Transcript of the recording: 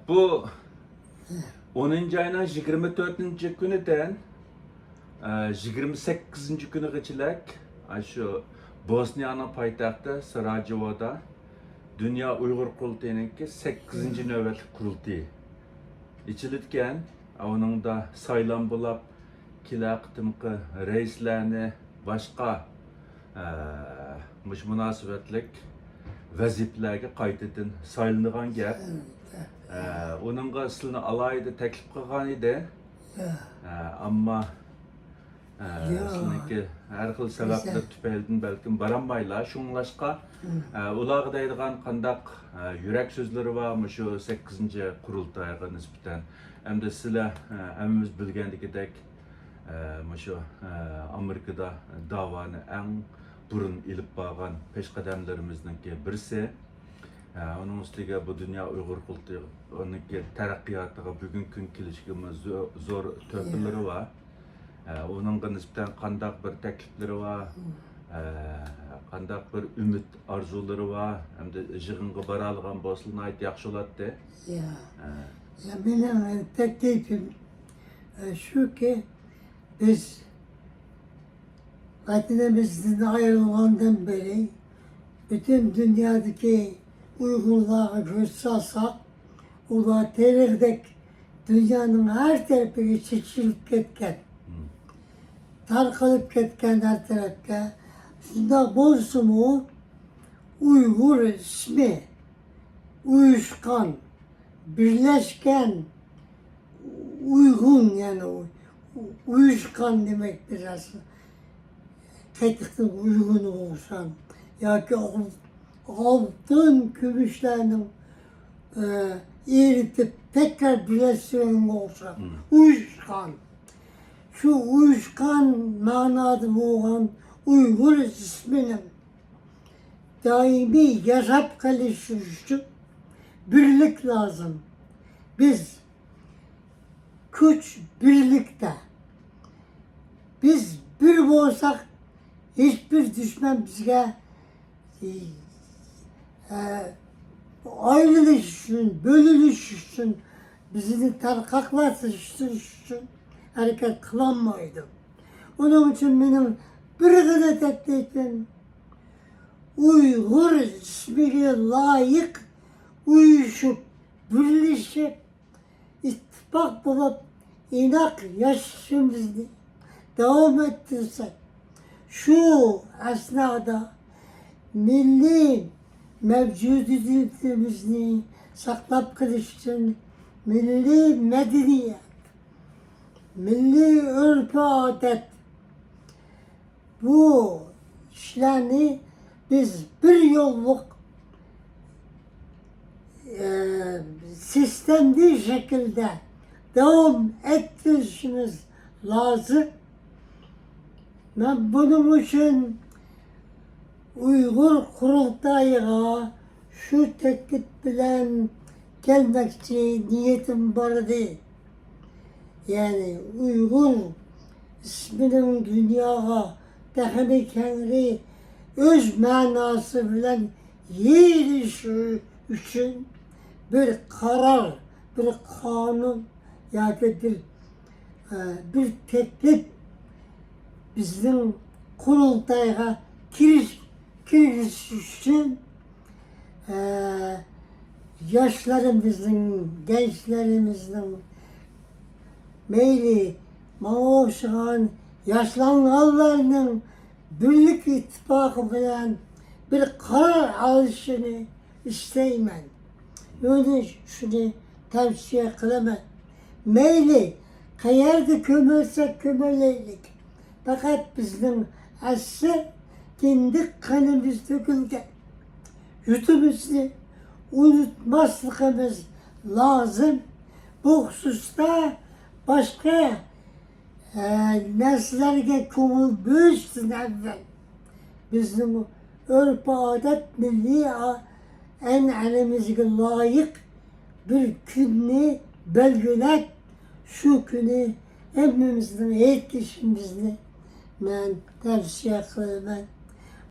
Bu 10. ayının 24. günüden 28. günü geçilek şu Bosniya'nın payitahtı Sarajevo'da Dünya Uygur Kurultayı'nınki 8. nöbet kurultayı içilitken onun da saylan bulap kila kıtımkı reislerini başka münasebetlik vazifelerge qaytadan saylanğan gap. Onun aslını alaydı teklif kılgan idi. Ama ki her xil sebepler tüpelden belki baranmayla şunlaşka ulağdaydıgan kandak yürek sözleri var mı şu 8. kurultayga nispeten hem de sizler hemimiz bilgendikidek şu Amerika'da davanı en burun ilip bağan peşkademlerimizdeki birisi. Onun üstüge bu Dünya Uygur Kurultayı onunki terakkiyatıga bugün gün kilişkimiz zor töpürleri var. Onun nispeten kandak bir teklifleri var, kandak bir ümit arzuları var, hem de jığınga baralgan bosuluna ait yaxşı oladı. Ya benim teklifim şu ki biz vatanimizden ayrılgandan beri bütün dünyadaki Uygurlara göz salsak, olar terirdek dünyanın her tarafına çekilip ketken. Tarkalıp ketken her tarafta. Şunda bolsumu Uygur ismi, uyuşkan, birleşken, uygun yani uyuşkan demek biraz. Tetikten uygun olsan, ya ki altın gümüşlerinin eritip tekrar birleştiren olsa, uyuşkan. Şu uyuşkan manadı olan Uygur isminin daimi yaşap kalışı için birlik lazım. Biz güç birlikte. Biz bir olsak hiçbir düşman bize ayrılış için, bölünüş için, bizi tarkaklatış için hareket kılanmaydı. Onun için benim bir kadar teklifim Uygur ismine layık uyuşup, birleşip, ittifak bulup inak yaşamımızı devam ettirsek şu esnada milli mevcudiyetimizi saklap kılış için milli medeniyet, milli örf adet bu işlerini biz bir yolluk sistemli şekilde devam ettirişimiz lazım. Ben bunun için Uygur Kurultayı'na şu teklif bilen gelmekçi niyetim vardı. Yani Uygur isminin dünyaya tehlikeli öz manası bilen yerişi için bir karar, bir kanun ya da bir teklif bizim kurultaya giriş için yaşlarımızın, gençlerimizin meyli maaşıgan yaşlananlarının birlik ittifakı bilen bir karar alışını isteyim ben. Öyle şunu tavsiye kılamam. Meyli kayarda kömürsek kömürleydik. Fakat bizim aslı kendi kanımız döküldü. Yutumuzu unutmazlıkımız lazım. Bu hususta başka neslerge kumul büyüsün evvel. Bizim örf adet milli en elimizge layık bir günü belgülek şu günü hepimizin etkişimizni ben tavsiye kılmam.